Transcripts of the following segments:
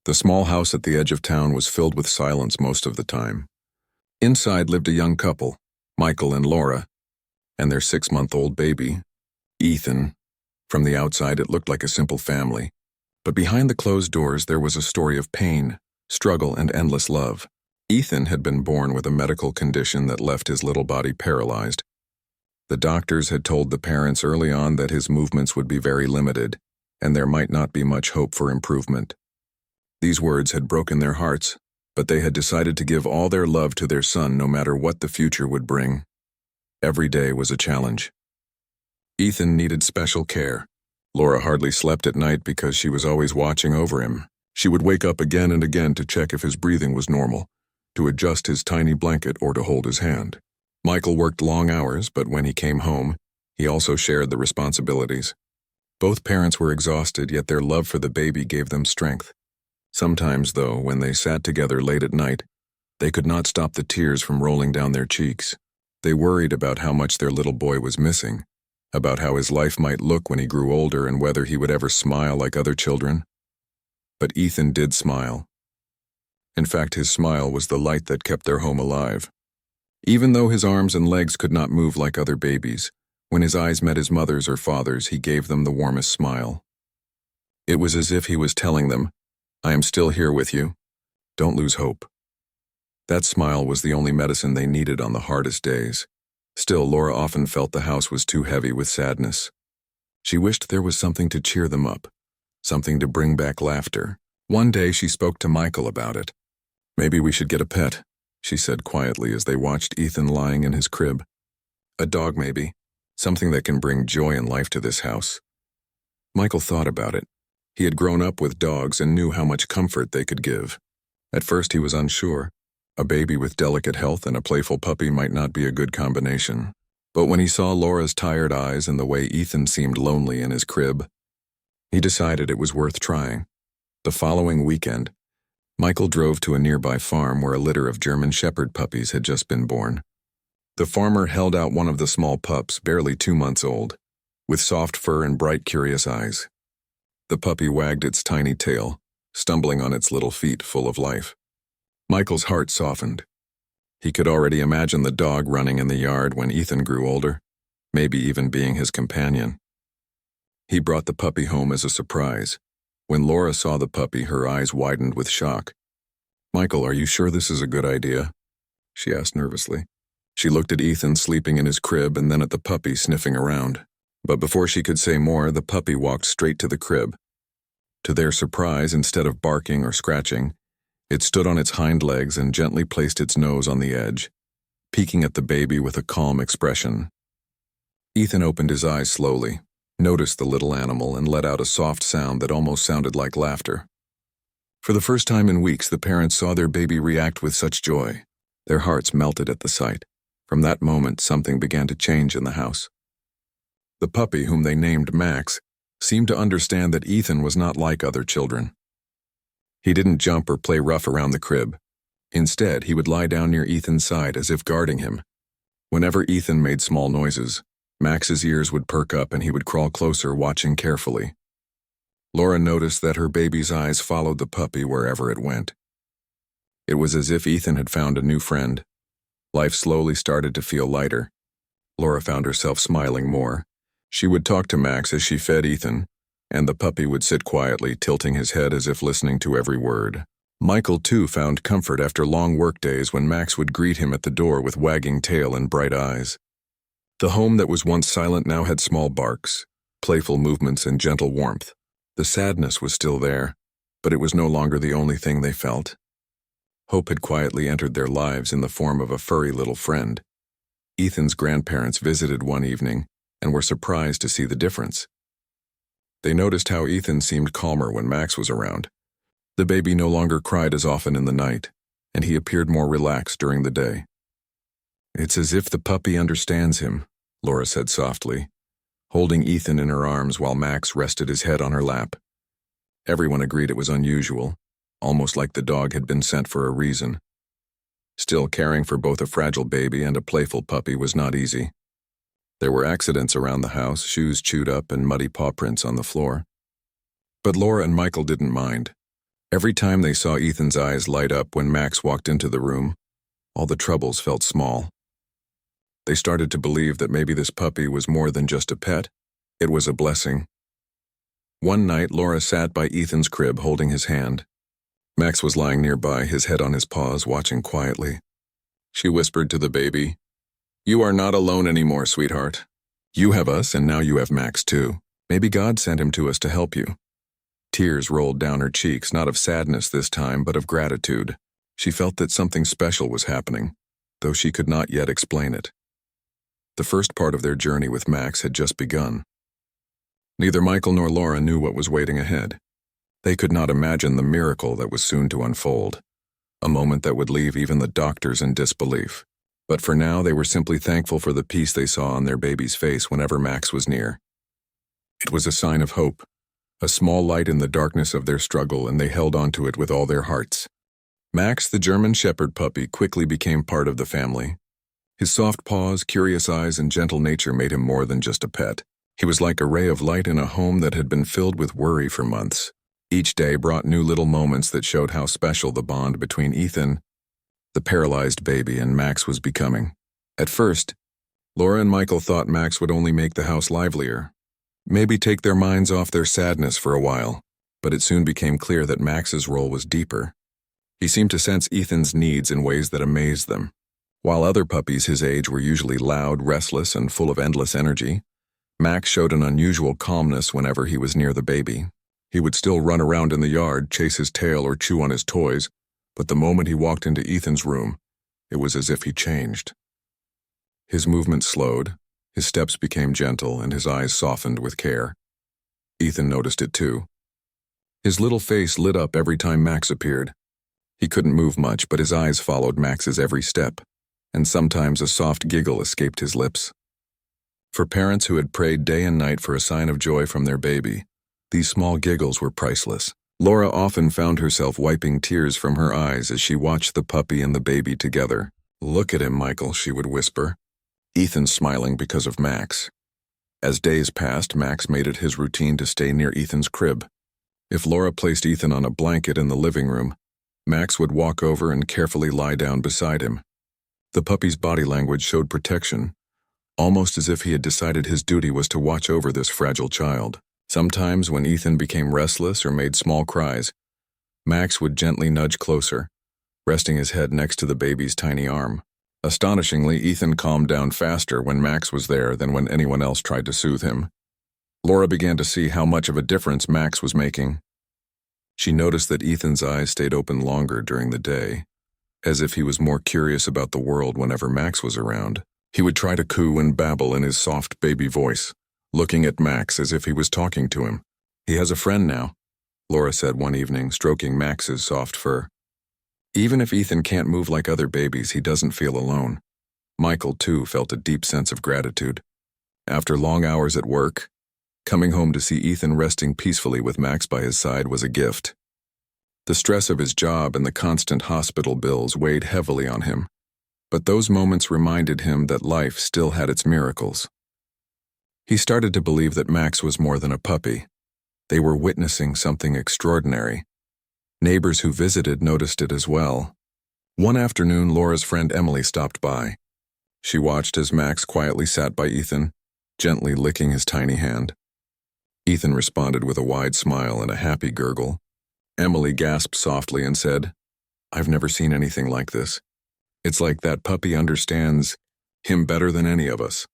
The small house at the edge of town was filled with silence most of the time. Inside lived a young couple, Michael and Laura, and their 6-month-old baby, Ethan. From the outside, it looked like a simple family. But behind the closed doors, there was a story of pain, struggle, and endless love. Ethan had been born with a medical condition that left his little body paralyzed. The doctors had told the parents early on that his movements would be very limited, and there might not be much hope for improvement. These words had broken their hearts, but they had decided to give all their love to their son no matter what the future would bring. Every day was a challenge. Ethan needed special care. Laura hardly slept at night because she was always watching over him. She would wake up again and again to check if his breathing was normal, to adjust his tiny blanket or to hold his hand. Michael worked long hours, but when he came home, he also shared the responsibilities. Both parents were exhausted, yet their love for the baby gave them strength. Sometimes, though, when they sat together late at night, they could not stop the tears from rolling down their cheeks. They worried about how much their little boy was missing, about how his life might look when he grew older and whether he would ever smile like other children. But Ethan did smile. In fact, his smile was the light that kept their home alive. Even though his arms and legs could not move like other babies, when his eyes met his mother's or father's, he gave them the warmest smile. It was as if he was telling them, "I am still here with you. Don't lose hope." That smile was the only medicine they needed on the hardest days. Still, Laura often felt the house was too heavy with sadness. She wished there was something to cheer them up, something to bring back laughter. One day she spoke to Michael about it. "Maybe we should get a pet," she said quietly as they watched Ethan lying in his crib. "A dog, maybe. Something that can bring joy and life to this house." Michael thought about it. He had grown up with dogs and knew how much comfort they could give. At first he was unsure. A baby with delicate health and a playful puppy might not be a good combination. But when he saw Laura's tired eyes and the way Ethan seemed lonely in his crib, he decided it was worth trying. The following weekend, Michael drove to a nearby farm where a litter of German Shepherd puppies had just been born. The farmer held out one of the small pups, barely 2 months old, with soft fur and bright, curious eyes. The puppy wagged its tiny tail, stumbling on its little feet full of life. Michael's heart softened. He could already imagine the dog running in the yard when Ethan grew older, maybe even being his companion. He brought the puppy home as a surprise. When Laura saw the puppy, her eyes widened with shock. "Michael, are you sure this is a good idea?" she asked nervously. She looked at Ethan sleeping in his crib and then at the puppy sniffing around. But before she could say more, the puppy walked straight to the crib. To their surprise, instead of barking or scratching, it stood on its hind legs and gently placed its nose on the edge, peeking at the baby with a calm expression. Ethan opened his eyes slowly, noticed the little animal, and let out a soft sound that almost sounded like laughter. For the first time in weeks, the parents saw their baby react with such joy. Their hearts melted at the sight. From that moment, something began to change in the house. The puppy, whom they named Max, seemed to understand that Ethan was not like other children. He didn't jump or play rough around the crib. Instead, he would lie down near Ethan's side as if guarding him. Whenever Ethan made small noises, Max's ears would perk up and he would crawl closer, watching carefully. Laura noticed that her baby's eyes followed the puppy wherever it went. It was as if Ethan had found a new friend. Life slowly started to feel lighter. Laura found herself smiling more. She would talk to Max as she fed Ethan, and the puppy would sit quietly, tilting his head as if listening to every word. Michael, too, found comfort after long work days when Max would greet him at the door with wagging tail and bright eyes. The home that was once silent now had small barks, playful movements, and gentle warmth. The sadness was still there, but it was no longer the only thing they felt. Hope had quietly entered their lives in the form of a furry little friend. Ethan's grandparents visited one evening and were surprised to see the difference. They noticed how Ethan seemed calmer when Max was around. The baby no longer cried as often in the night, and he appeared more relaxed during the day. "It's as if the puppy understands him," Laura said softly, holding Ethan in her arms while Max rested his head on her lap. Everyone agreed it was unusual, almost like the dog had been sent for a reason. Still, caring for both a fragile baby and a playful puppy was not easy. There were accidents around the house, shoes chewed up and muddy paw prints on the floor. But Laura and Michael didn't mind. Every time they saw Ethan's eyes light up when Max walked into the room, all the troubles felt small. They started to believe that maybe this puppy was more than just a pet. It was a blessing. One night, Laura sat by Ethan's crib holding his hand. Max was lying nearby, his head on his paws, watching quietly. She whispered to the baby, "You are not alone anymore, sweetheart. You have us, and now you have Max too. Maybe God sent him to us to help you." Tears rolled down her cheeks, not of sadness this time, but of gratitude. She felt that something special was happening, though she could not yet explain it. The first part of their journey with Max had just begun. Neither Michael nor Laura knew what was waiting ahead. They could not imagine the miracle that was soon to unfold, a moment that would leave even the doctors in disbelief. But for now, they were simply thankful for the peace they saw on their baby's face whenever Max was near. It was a sign of hope, a small light in the darkness of their struggle, and they held onto it with all their hearts. Max, the German Shepherd puppy, quickly became part of the family. His soft paws, curious eyes, and gentle nature made him more than just a pet. He was like a ray of light in a home that had been filled with worry for months. Each day brought new little moments that showed how special the bond between Ethan, the paralyzed baby, and Max was becoming. At first, Laura and Michael thought Max would only make the house livelier, maybe take their minds off their sadness for a while, but it soon became clear that Max's role was deeper. He seemed to sense Ethan's needs in ways that amazed them. While other puppies his age were usually loud, restless, and full of endless energy, Max showed an unusual calmness whenever he was near the baby. He would still run around in the yard, chase his tail, or chew on his toys, but the moment he walked into Ethan's room, it was as if he changed. His movements slowed, his steps became gentle, and his eyes softened with care. Ethan noticed it too. His little face lit up every time Max appeared. He couldn't move much, but his eyes followed Max's every step, and sometimes a soft giggle escaped his lips. For parents who had prayed day and night for a sign of joy from their baby, these small giggles were priceless. Laura often found herself wiping tears from her eyes as she watched the puppy and the baby together. "Look at him, Michael," she would whisper. Ethan smiling because of Max. As days passed, Max made it his routine to stay near Ethan's crib. If Laura placed Ethan on a blanket in the living room, Max would walk over and carefully lie down beside him. The puppy's body language showed protection, almost as if he had decided his duty was to watch over this fragile child. Sometimes, when Ethan became restless or made small cries, Max would gently nudge closer, resting his head next to the baby's tiny arm. Astonishingly, Ethan calmed down faster when Max was there than when anyone else tried to soothe him. Laura began to see how much of a difference Max was making. She noticed that Ethan's eyes stayed open longer during the day, as if he was more curious about the world whenever Max was around. He would try to coo and babble in his soft baby voice, looking at Max as if he was talking to him. "He has a friend now," Laura said one evening, stroking Max's soft fur. "Even if Ethan can't move like other babies, he doesn't feel alone." Michael, too, felt a deep sense of gratitude. After long hours at work, coming home to see Ethan resting peacefully with Max by his side was a gift. The stress of his job and the constant hospital bills weighed heavily on him, but those moments reminded him that life still had its miracles. He started to believe that Max was more than a puppy. They were witnessing something extraordinary. Neighbors who visited noticed it as well. One afternoon, Laura's friend Emily stopped by. She watched as Max quietly sat by Ethan, gently licking his tiny hand. Ethan responded with a wide smile and a happy gurgle. Emily gasped softly and said, "I've never seen anything like this. It's like that puppy understands him better than any of us."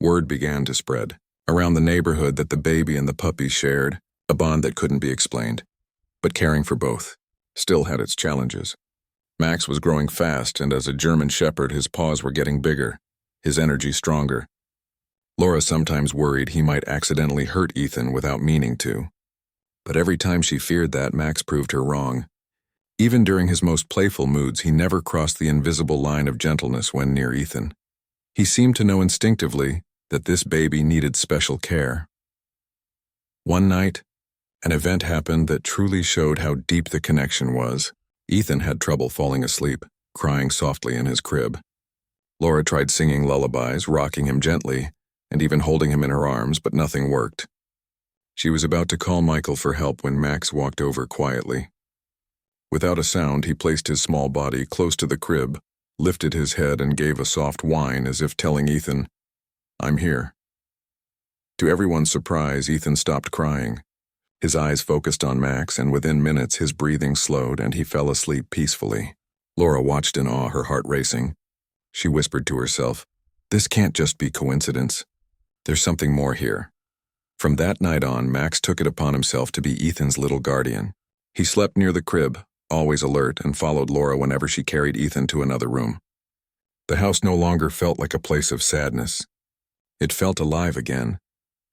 Word began to spread around the neighborhood that the baby and the puppy shared a bond that couldn't be explained. But caring for both still had its challenges. Max was growing fast, and as a German Shepherd, his paws were getting bigger, his energy stronger. Laura sometimes worried he might accidentally hurt Ethan without meaning to. But every time she feared that, Max proved her wrong. Even during his most playful moods, he never crossed the invisible line of gentleness when near Ethan. He seemed to know instinctively that this baby needed special care. One night, an event happened that truly showed how deep the connection was. Ethan had trouble falling asleep, crying softly in his crib. Laura tried singing lullabies, rocking him gently, and even holding him in her arms, but nothing worked. She was about to call Michael for help when Max walked over quietly. Without a sound, he placed his small body close to the crib, lifted his head and gave a soft whine as if telling Ethan, "I'm here." To everyone's surprise, Ethan stopped crying. His eyes focused on Max, and within minutes his breathing slowed and he fell asleep peacefully. Laura watched in awe, her heart racing. She whispered to herself, "This can't just be coincidence. There's something more here." From that night on, Max took it upon himself to be Ethan's little guardian. He slept near the crib, always alert, and followed Laura whenever she carried Ethan to another room. The house no longer felt like a place of sadness. It felt alive again,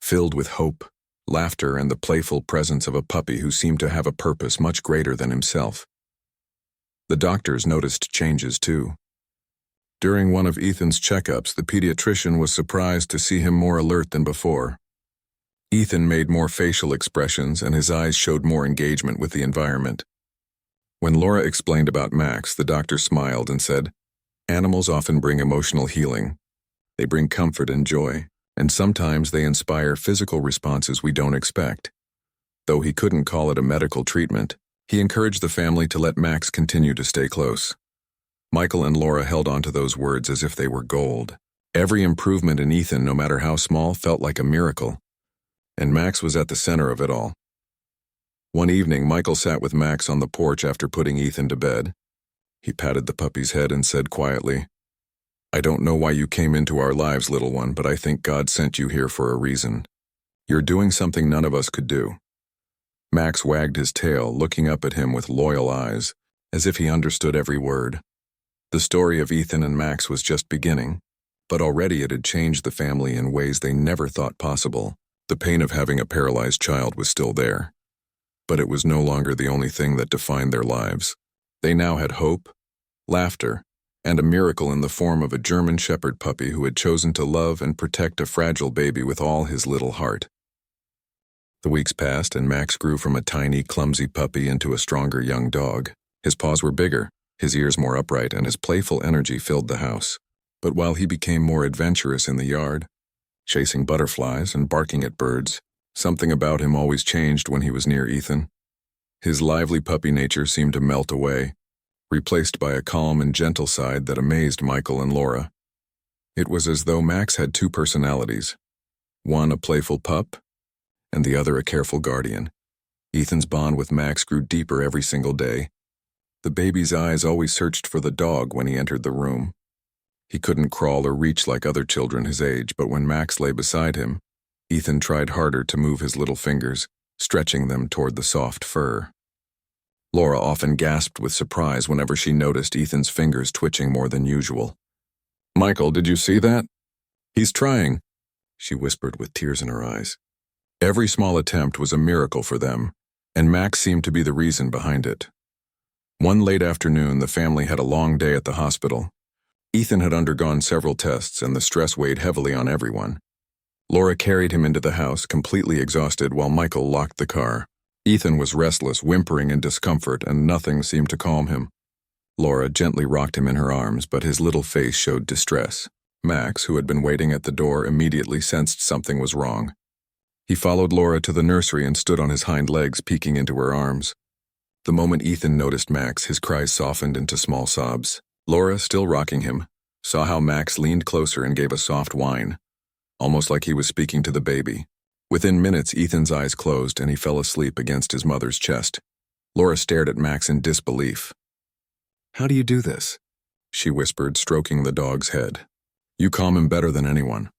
filled with hope, laughter, and the playful presence of a puppy who seemed to have a purpose much greater than himself. The doctors noticed changes too. During one of Ethan's checkups, the pediatrician was surprised to see him more alert than before. Ethan made more facial expressions and his eyes showed more engagement with the environment. When Laura explained about Max, the doctor smiled and said, "Animals often bring emotional healing. They bring comfort and joy, and sometimes they inspire physical responses we don't expect." Though he couldn't call it a medical treatment, he encouraged the family to let Max continue to stay close. Michael and Laura held on to those words as if they were gold. Every improvement in Ethan, no matter how small, felt like a miracle. And Max was at the center of it all. One evening, Michael sat with Max on the porch after putting Ethan to bed. He patted the puppy's head and said quietly, "I don't know why you came into our lives, little one, but I think God sent you here for a reason. You're doing something none of us could do." Max wagged his tail, looking up at him with loyal eyes, as if he understood every word. The story of Ethan and Max was just beginning, but already it had changed the family in ways they never thought possible. The pain of having a paralyzed child was still there, but it was no longer the only thing that defined their lives. They now had hope, laughter, and a miracle in the form of a German Shepherd puppy who had chosen to love and protect a fragile baby with all his little heart. The weeks passed and Max grew from a tiny, clumsy puppy into a stronger young dog. His paws were bigger, his ears more upright, and his playful energy filled the house. But while he became more adventurous in the yard, chasing butterflies and barking at birds, something about him always changed when he was near Ethan. His lively puppy nature seemed to melt away, replaced by a calm and gentle side that amazed Michael and Laura. It was as though Max had two personalities, one a playful pup, and the other a careful guardian. Ethan's bond with Max grew deeper every single day. The baby's eyes always searched for the dog when he entered the room. He couldn't crawl or reach like other children his age, but when Max lay beside him, Ethan tried harder to move his little fingers, stretching them toward the soft fur. Laura often gasped with surprise whenever she noticed Ethan's fingers twitching more than usual. "Michael, did you see that? He's trying," she whispered with tears in her eyes. Every small attempt was a miracle for them, and Max seemed to be the reason behind it. One late afternoon, the family had a long day at the hospital. Ethan had undergone several tests, and the stress weighed heavily on everyone. Laura carried him into the house, completely exhausted, while Michael locked the car. Ethan was restless, whimpering in discomfort, and nothing seemed to calm him. Laura gently rocked him in her arms, but his little face showed distress. Max, who had been waiting at the door, immediately sensed something was wrong. He followed Laura to the nursery and stood on his hind legs, peeking into her arms. The moment Ethan noticed Max, his cries softened into small sobs. Laura, still rocking him, saw how Max leaned closer and gave a soft whine, almost like he was speaking to the baby. Within minutes, Ethan's eyes closed and he fell asleep against his mother's chest. Laura stared at Max in disbelief. "How do you do this?" she whispered, stroking the dog's head. "You calm him better than anyone."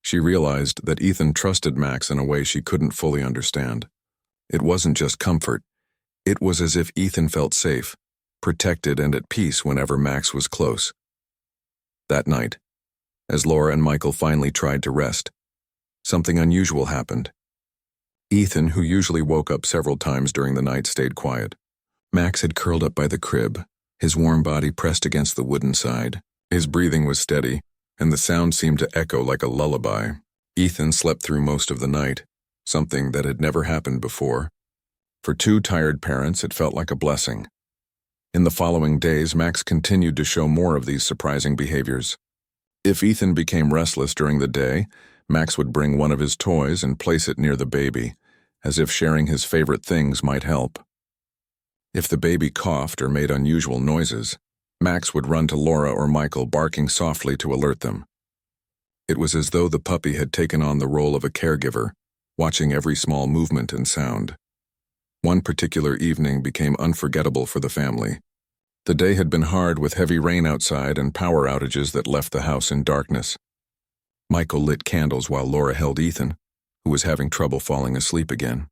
She realized that Ethan trusted Max in a way she couldn't fully understand. It wasn't just comfort. It was as if Ethan felt safe, protected, and at peace whenever Max was close. That night, as Laura and Michael finally tried to rest, something unusual happened. Ethan, who usually woke up several times during the night, stayed quiet. Max had curled up by the crib, his warm body pressed against the wooden side. His breathing was steady, and the sound seemed to echo like a lullaby. Ethan slept through most of the night, something that had never happened before. For two tired parents, it felt like a blessing. In the following days, Max continued to show more of these surprising behaviors. If Ethan became restless during the day, Max would bring one of his toys and place it near the baby, as if sharing his favorite things might help. If the baby coughed or made unusual noises, Max would run to Laura or Michael, barking softly to alert them. It was as though the puppy had taken on the role of a caregiver, watching every small movement and sound. One particular evening became unforgettable for the family. The day had been hard, with heavy rain outside and power outages that left the house in darkness. Michael lit candles while Laura held Ethan, who was having trouble falling asleep again.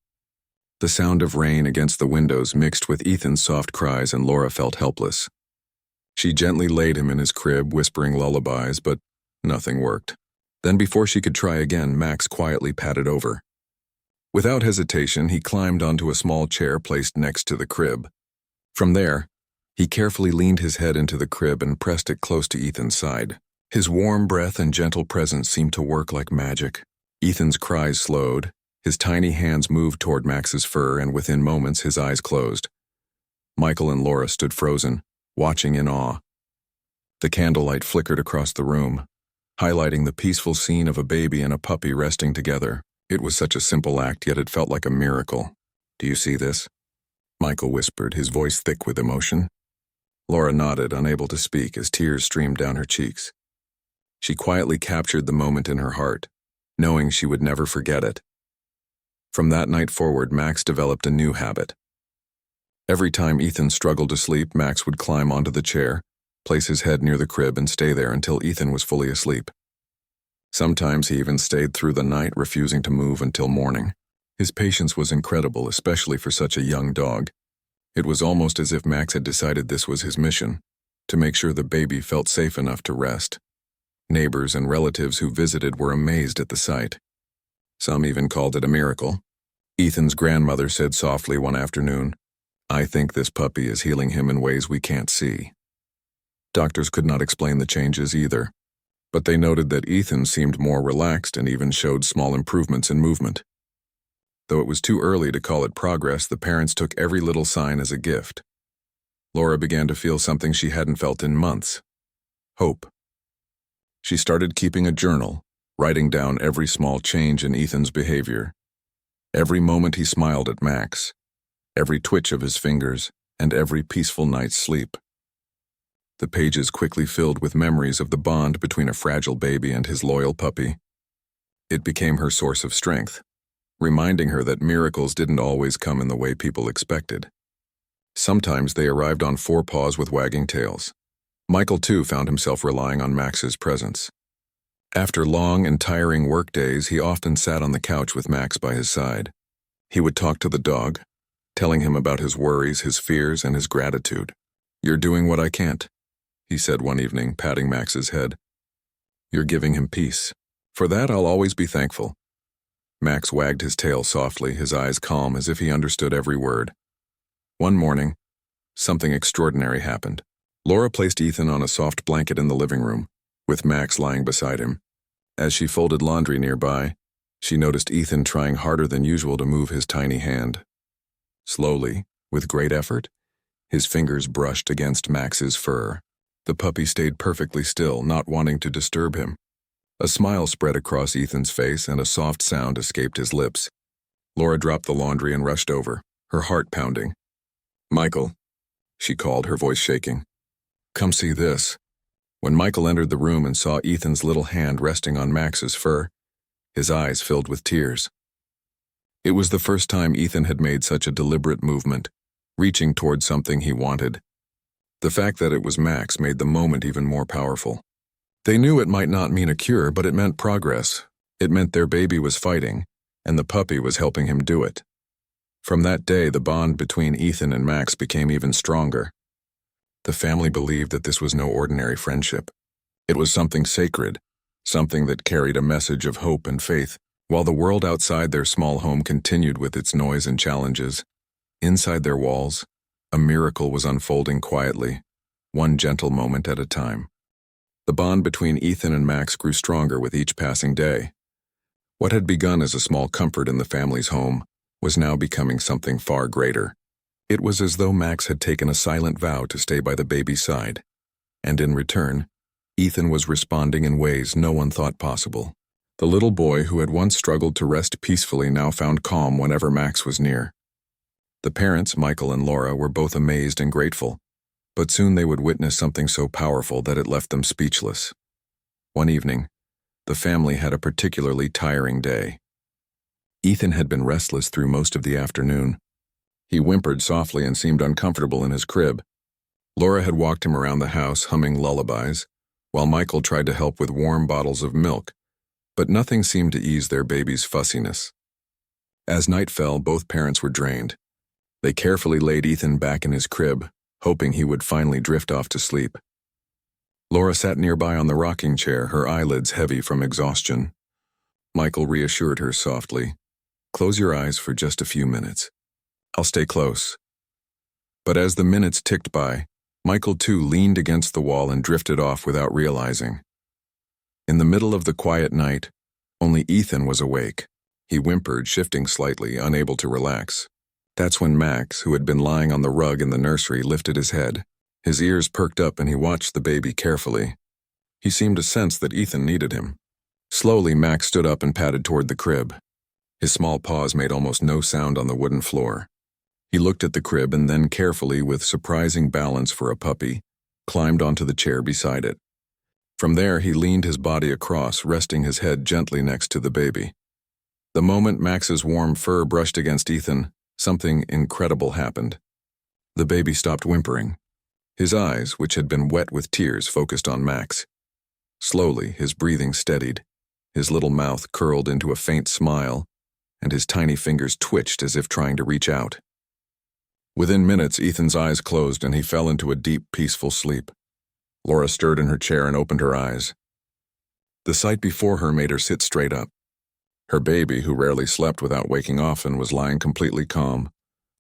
The sound of rain against the windows mixed with Ethan's soft cries, and Laura felt helpless. She gently laid him in his crib, whispering lullabies, but nothing worked. Then, before she could try again, Max quietly padded over. Without hesitation, he climbed onto a small chair placed next to the crib. From there, he carefully leaned his head into the crib and pressed it close to Ethan's side. His warm breath and gentle presence seemed to work like magic. Ethan's cries slowed, his tiny hands moved toward Max's fur, and within moments his eyes closed. Michael and Laura stood frozen, watching in awe. The candlelight flickered across the room, highlighting the peaceful scene of a baby and a puppy resting together. It was such a simple act, yet it felt like a miracle. "Do you see this?" Michael whispered, his voice thick with emotion. Laura nodded, unable to speak, as tears streamed down her cheeks. She quietly captured the moment in her heart, knowing she would never forget it. From that night forward, Max developed a new habit. Every time Ethan struggled to sleep, Max would climb onto the chair, place his head near the crib, and stay there until Ethan was fully asleep. Sometimes he even stayed through the night, refusing to move until morning. His patience was incredible, especially for such a young dog. It was almost as if Max had decided this was his mission, to make sure the baby felt safe enough to rest. Neighbors and relatives who visited were amazed at the sight. Some even called it a miracle. Ethan's grandmother said softly one afternoon, "I think this puppy is healing him in ways we can't see." Doctors could not explain the changes either, but they noted that Ethan seemed more relaxed and even showed small improvements in movement. Though it was too early to call it progress, the parents took every little sign as a gift. Laura began to feel something she hadn't felt in months: hope. She started keeping a journal, writing down every small change in Ethan's behavior. Every moment he smiled at Max, every twitch of his fingers, and every peaceful night's sleep. The pages quickly filled with memories of the bond between a fragile baby and his loyal puppy. It became her source of strength, reminding her that miracles didn't always come in the way people expected. Sometimes they arrived on four paws with wagging tails. Michael, too, found himself relying on Max's presence. After long and tiring work days, he often sat on the couch with Max by his side. He would talk to the dog, telling him about his worries, his fears, and his gratitude. "You're doing what I can't," he said one evening, patting Max's head. "You're giving him peace. For that, I'll always be thankful." Max wagged his tail softly, his eyes calm, as if he understood every word. One morning, something extraordinary happened. Laura placed Ethan on a soft blanket in the living room, with Max lying beside him. As she folded laundry nearby, she noticed Ethan trying harder than usual to move his tiny hand. Slowly, with great effort, his fingers brushed against Max's fur. The puppy stayed perfectly still, not wanting to disturb him. A smile spread across Ethan's face, and a soft sound escaped his lips. Laura dropped the laundry and rushed over, her heart pounding. "Michael," she called, her voice shaking. "Come see this." When Michael entered the room and saw Ethan's little hand resting on Max's fur, his eyes filled with tears. It was the first time Ethan had made such a deliberate movement, reaching toward something he wanted. The fact that it was Max made the moment even more powerful. They knew it might not mean a cure, but it meant progress. It meant their baby was fighting, and the puppy was helping him do it. From that day, the bond between Ethan and Max became even stronger. The family believed that this was no ordinary friendship. It was something sacred, something that carried a message of hope and faith. While the world outside their small home continued with its noise and challenges, inside their walls, a miracle was unfolding quietly, one gentle moment at a time. The bond between Ethan and Max grew stronger with each passing day. What had begun as a small comfort in the family's home was now becoming something far greater. It was as though Max had taken a silent vow to stay by the baby's side, and in return, Ethan was responding in ways no one thought possible. The little boy who had once struggled to rest peacefully now found calm whenever Max was near. The parents, Michael and Laura, were both amazed and grateful, but soon they would witness something so powerful that it left them speechless. One evening, the family had a particularly tiring day. Ethan had been restless through most of the afternoon. He whimpered softly and seemed uncomfortable in his crib. Laura had walked him around the house humming lullabies, while Michael tried to help with warm bottles of milk, but nothing seemed to ease their baby's fussiness. As night fell, both parents were drained. They carefully laid Ethan back in his crib, hoping he would finally drift off to sleep. Laura sat nearby on the rocking chair, her eyelids heavy from exhaustion. Michael reassured her softly, "Close your eyes for just a few minutes. I'll stay close." But as the minutes ticked by, Michael too leaned against the wall and drifted off without realizing. In the middle of the quiet night, only Ethan was awake. He whimpered, shifting slightly, unable to relax. That's when Max, who had been lying on the rug in the nursery, lifted his head. His ears perked up and he watched the baby carefully. He seemed to sense that Ethan needed him. Slowly, Max stood up and padded toward the crib. His small paws made almost no sound on the wooden floor. He looked at the crib and then carefully, with surprising balance for a puppy, climbed onto the chair beside it. From there, he leaned his body across, resting his head gently next to the baby. The moment Max's warm fur brushed against Ethan, something incredible happened. The baby stopped whimpering. His eyes, which had been wet with tears, focused on Max. Slowly, his breathing steadied. His little mouth curled into a faint smile, and his tiny fingers twitched as if trying to reach out. Within minutes, Ethan's eyes closed and he fell into a deep, peaceful sleep. Laura stirred in her chair and opened her eyes. The sight before her made her sit straight up. Her baby, who rarely slept without waking often, was lying completely calm,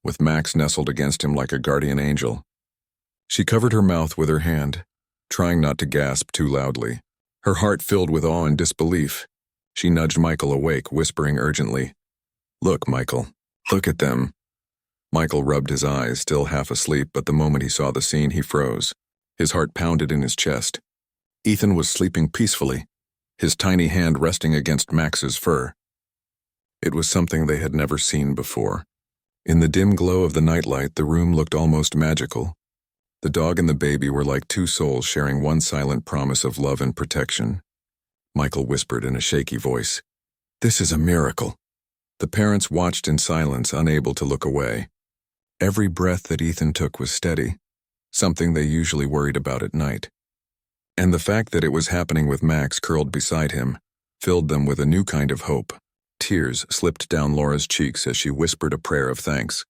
with Max nestled against him like a guardian angel. She covered her mouth with her hand, trying not to gasp too loudly. Her heart filled with awe and disbelief. She nudged Michael awake, whispering urgently, "Look, Michael, look at them." Michael rubbed his eyes, still half asleep, but the moment he saw the scene, he froze. His heart pounded in his chest. Ethan was sleeping peacefully, his tiny hand resting against Max's fur. It was something they had never seen before. In the dim glow of the nightlight, the room looked almost magical. The dog and the baby were like two souls sharing one silent promise of love and protection. Michael whispered in a shaky voice, "This is a miracle." The parents watched in silence, unable to look away. Every breath that Ethan took was steady, something they usually worried about at night. And the fact that it was happening with Max curled beside him filled them with a new kind of hope. Tears slipped down Laura's cheeks as she whispered a prayer of thanks.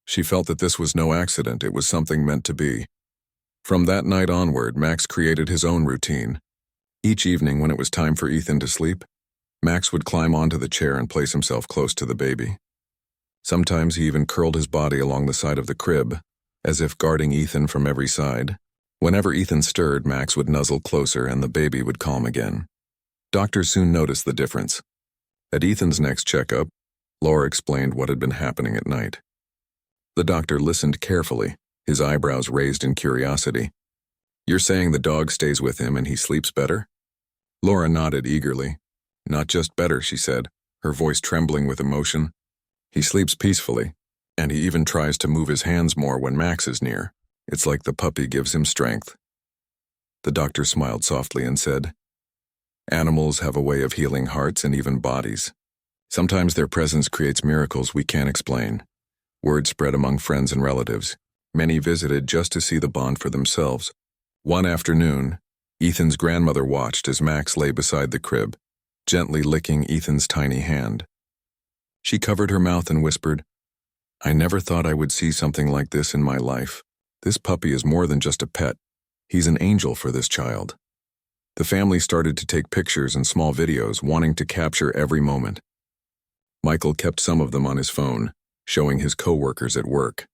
She felt that this was no accident, it was something meant to be. From that night onward, Max created his own routine. Each evening when it was time for Ethan to sleep, Max would climb onto the chair and place himself close to the baby. Sometimes he even curled his body along the side of the crib, as if guarding Ethan from every side. Whenever Ethan stirred, Max would nuzzle closer and the baby would calm again. Doctors soon noticed the difference. At Ethan's next checkup, Laura explained what had been happening at night. The doctor listened carefully, his eyebrows raised in curiosity. "You're saying the dog stays with him and he sleeps better?" Laura nodded eagerly. "Not just better," she said, her voice trembling with emotion. "He sleeps peacefully, and he even tries to move his hands more when Max is near. It's like the puppy gives him strength." The doctor smiled softly and said, "Animals have a way of healing hearts and even bodies. Sometimes their presence creates miracles we can't explain." Word spread among friends and relatives. Many visited just to see the bond for themselves. One afternoon, Ethan's grandmother watched as Max lay beside the crib, gently licking Ethan's tiny hand. She covered her mouth and whispered, "I never thought I would see something like this in my life. This puppy is more than just a pet. He's an angel for this child." The family started to take pictures and small videos, wanting to capture every moment. Michael kept some of them on his phone, showing his co-workers at work.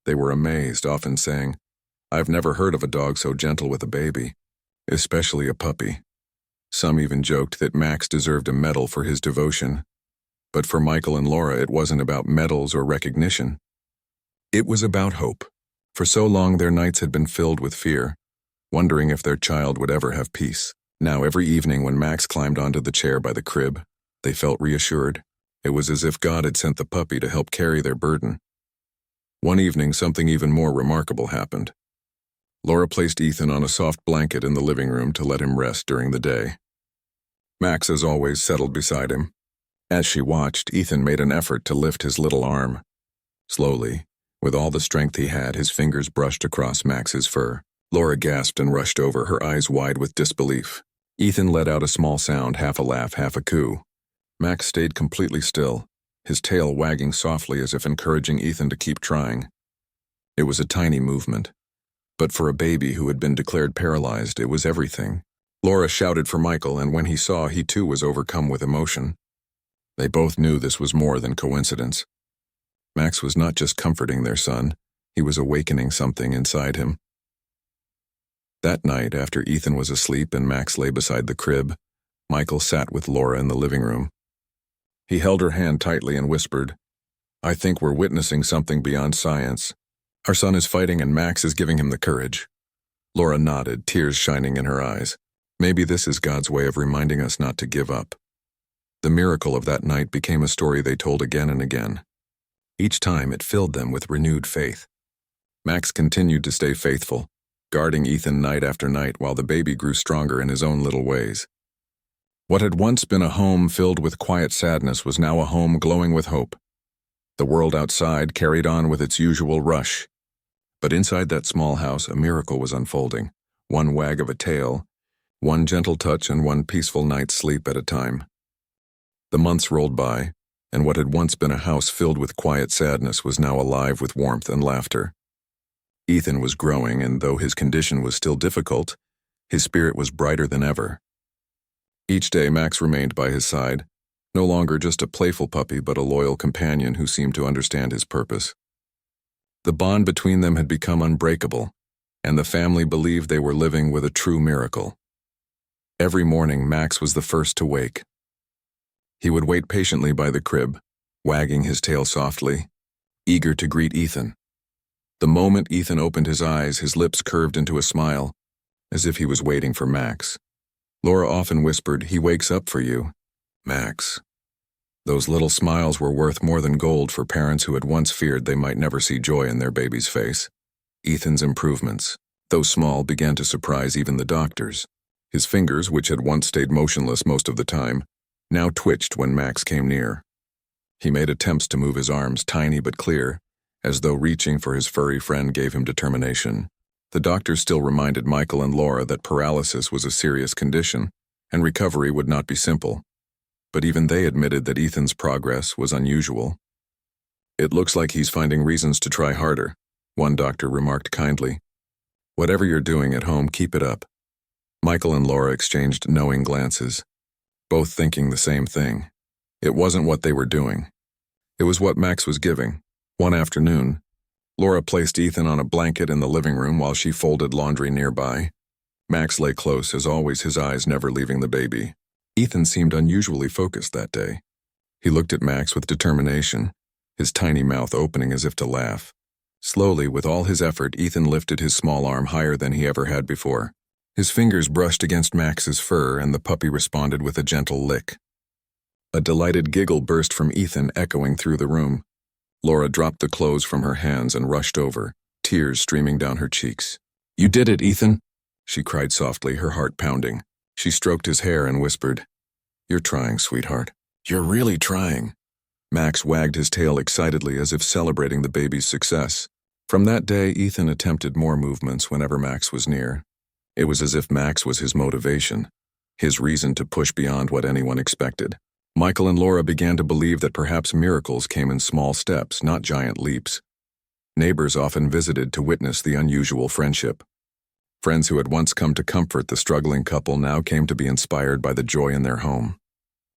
They were amazed, often saying, "I've never heard of a dog so gentle with a baby, especially a puppy." Some even joked that Max deserved a medal for his devotion. But for Michael and Laura, it wasn't about medals or recognition. It was about hope. For so long, their nights had been filled with fear, wondering if their child would ever have peace. Now, every evening when Max climbed onto the chair by the crib, they felt reassured. It was as if God had sent the puppy to help carry their burden. One evening, something even more remarkable happened. Laura placed Ethan on a soft blanket in the living room to let him rest during the day. Max, as always, settled beside him. As she watched, Ethan made an effort to lift his little arm. Slowly, with all the strength he had, his fingers brushed across Max's fur. Laura gasped and rushed over, her eyes wide with disbelief. Ethan let out a small sound, half a laugh, half a coo. Max stayed completely still, his tail wagging softly as if encouraging Ethan to keep trying. It was a tiny movement, but for a baby who had been declared paralyzed, it was everything. Laura shouted for Michael, and when he saw, he too was overcome with emotion. They both knew this was more than coincidence. Max was not just comforting their son, he was awakening something inside him. That night, after Ethan was asleep and Max lay beside the crib, Michael sat with Laura in the living room. He held her hand tightly and whispered, "I think we're witnessing something beyond science. Our son is fighting and Max is giving him the courage." Laura nodded, tears shining in her eyes. Maybe this is God's way of reminding us not to give up. The miracle of that night became a story they told again and again. Each time it filled them with renewed faith. Max continued to stay faithful, guarding Ethan night after night while the baby grew stronger in his own little ways. What had once been a home filled with quiet sadness was now a home glowing with hope. The world outside carried on with its usual rush. But inside that small house, a miracle was unfolding. One wag of a tail, one gentle touch, and one peaceful night's sleep at a time. The months rolled by, and what had once been a house filled with quiet sadness was now alive with warmth and laughter. Ethan was growing, and though his condition was still difficult, his spirit was brighter than ever. Each day Max remained by his side, no longer just a playful puppy but a loyal companion who seemed to understand his purpose. The bond between them had become unbreakable, and the family believed they were living with a true miracle. Every morning Max was the first to wake. He would wait patiently by the crib, wagging his tail softly, eager to greet Ethan. The moment Ethan opened his eyes, his lips curved into a smile, as if he was waiting for Max. Laura often whispered, "He wakes up for you, Max." Those little smiles were worth more than gold for parents who had once feared they might never see joy in their baby's face. Ethan's improvements, though small, began to surprise even the doctors. His fingers, which had once stayed motionless most of the time, now twitched when Max came near. He made attempts to move his arms, tiny but clear, as though reaching for his furry friend gave him determination. The doctors still reminded Michael and Laura that paralysis was a serious condition, and recovery would not be simple. But even they admitted that Ethan's progress was unusual. "It looks like he's finding reasons to try harder," one doctor remarked kindly. "Whatever you're doing at home, keep it up." Michael and Laura exchanged knowing glances, both thinking the same thing. It wasn't what they were doing. It was what Max was giving. One afternoon, Laura placed Ethan on a blanket in the living room while she folded laundry nearby. Max lay close, as always, his eyes never leaving the baby. Ethan seemed unusually focused that day. He looked at Max with determination, his tiny mouth opening as if to laugh. Slowly, with all his effort, Ethan lifted his small arm higher than he ever had before. His fingers brushed against Max's fur, and the puppy responded with a gentle lick. A delighted giggle burst from Ethan, echoing through the room. Laura dropped the clothes from her hands and rushed over, tears streaming down her cheeks. "You did it, Ethan," she cried softly, her heart pounding. She stroked his hair and whispered, "You're trying, sweetheart. You're really trying." Max wagged his tail excitedly as if celebrating the baby's success. From that day, Ethan attempted more movements whenever Max was near. It was as if Max was his motivation, his reason to push beyond what anyone expected. Michael and Laura began to believe that perhaps miracles came in small steps, not giant leaps. Neighbors often visited to witness the unusual friendship. Friends who had once come to comfort the struggling couple now came to be inspired by the joy in their home.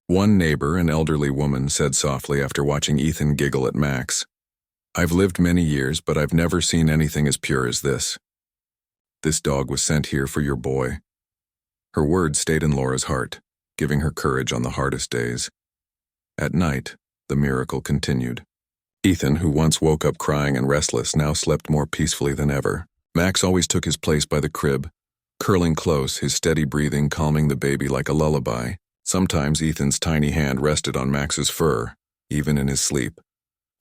One neighbor, an elderly woman, said softly after watching Ethan giggle at Max, "I've lived many years, but I've never seen anything as pure as this. This dog was sent here for your boy." Her words stayed in Laura's heart, giving her courage on the hardest days. At night, the miracle continued. Ethan, who once woke up crying and restless, now slept more peacefully than ever. Max always took his place by the crib, curling close, his steady breathing calming the baby like a lullaby. Sometimes Ethan's tiny hand rested on Max's fur, even in his sleep.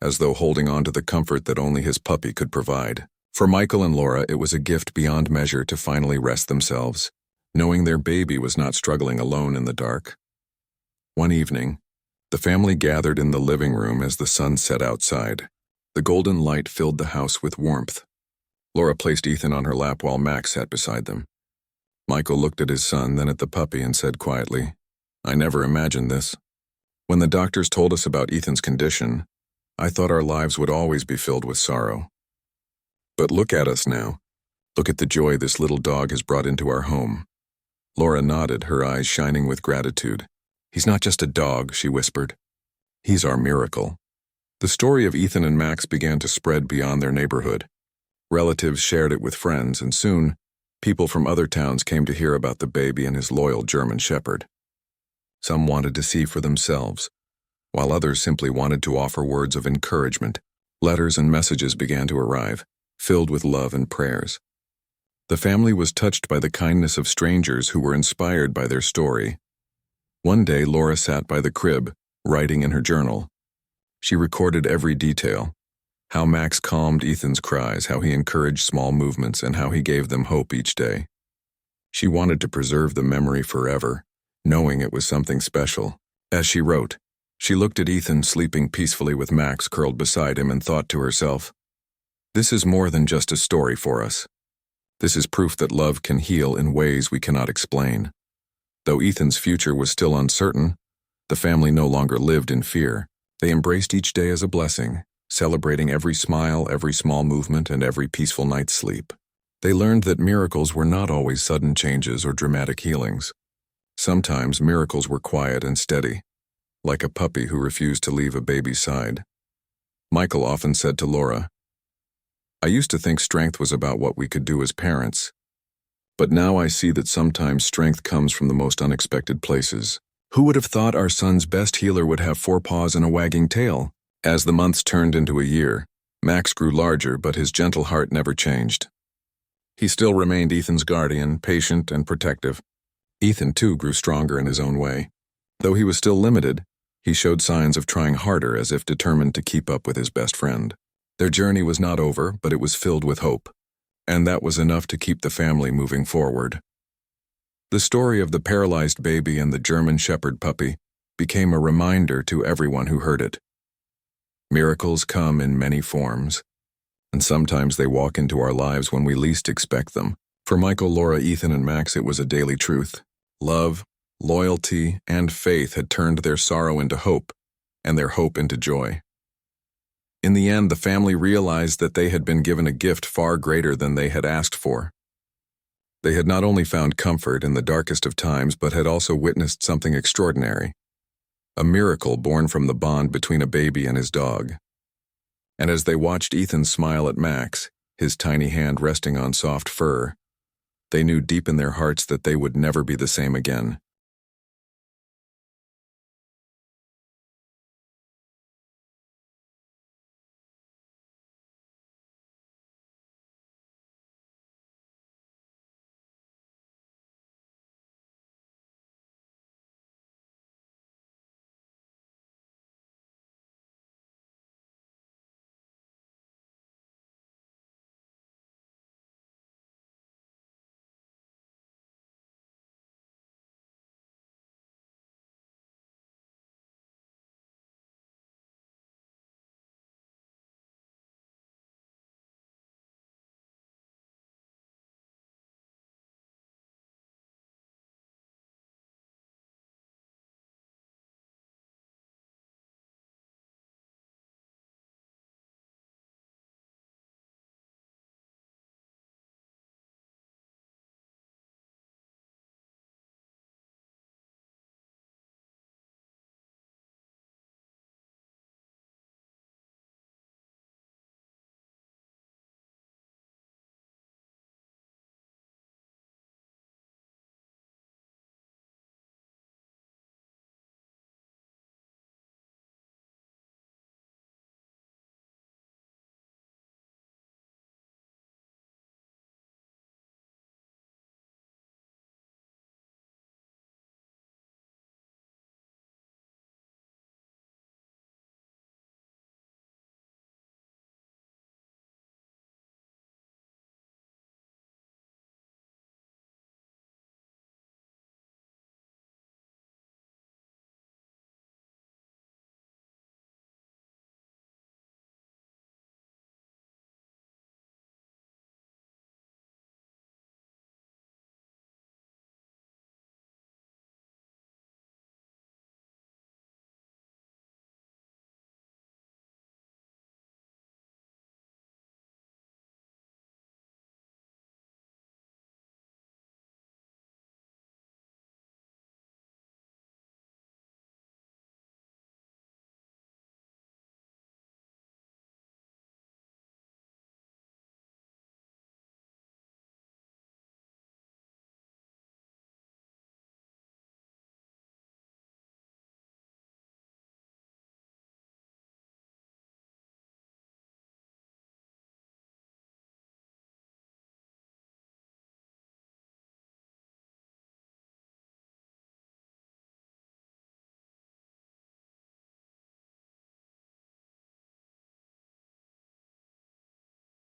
as though holding on to the comfort that only his puppy could provide. For Michael and Laura, it was a gift beyond measure to finally rest themselves, knowing their baby was not struggling alone in the dark. One evening, the family gathered in the living room as the sun set outside. The golden light filled the house with warmth. Laura placed Ethan on her lap while Max sat beside them. Michael looked at his son, then at the puppy, and said quietly, "I never imagined this. When the doctors told us about Ethan's condition, I thought our lives would always be filled with sorrow. But look at us now. Look at the joy this little dog has brought into our home." Laura nodded, her eyes shining with gratitude. "He's not just a dog," she whispered. "He's our miracle." The story of Ethan and Max began to spread beyond their neighborhood. Relatives shared it with friends, and soon, people from other towns came to hear about the baby and his loyal German shepherd. Some wanted to see for themselves, while others simply wanted to offer words of encouragement. Letters and messages began to arrive, filled with love and prayers. The family was touched by the kindness of strangers who were inspired by their story. One day, Laura sat by the crib, writing in her journal. She recorded every detail: how Max calmed Ethan's cries, how he encouraged small movements, and how he gave them hope each day. She wanted to preserve the memory forever, knowing it was something special. As she wrote, she looked at Ethan sleeping peacefully with Max curled beside him and thought to herself, "This is more than just a story for us. This is proof that love can heal in ways we cannot explain." Though Ethan's future was still uncertain, the family no longer lived in fear. They embraced each day as a blessing, celebrating every smile, every small movement, and every peaceful night's sleep. They learned that miracles were not always sudden changes or dramatic healings. Sometimes miracles were quiet and steady, like a puppy who refused to leave a baby's side. Michael often said to Laura, "I used to think strength was about what we could do as parents, but now I see that sometimes strength comes from the most unexpected places. Who would have thought our son's best healer would have 4 paws and a wagging tail?" As the months turned into a year, Max grew larger, but his gentle heart never changed. He still remained Ethan's guardian, patient and protective. Ethan, too, grew stronger in his own way. Though he was still limited, he showed signs of trying harder, as if determined to keep up with his best friend. Their journey was not over, but it was filled with hope, and that was enough to keep the family moving forward. The story of the paralyzed baby and the German shepherd puppy became a reminder to everyone who heard it. Miracles come in many forms, and sometimes they walk into our lives when we least expect them. For Michael, Laura, Ethan, and Max, it was a daily truth. Love, loyalty, and faith had turned their sorrow into hope, and their hope into joy. In the end, the family realized that they had been given a gift far greater than they had asked for. They had not only found comfort in the darkest of times, but had also witnessed something extraordinary. A miracle born from the bond between a baby and his dog. And as they watched Ethan smile at Max, his tiny hand resting on soft fur, they knew deep in their hearts that they would never be the same again.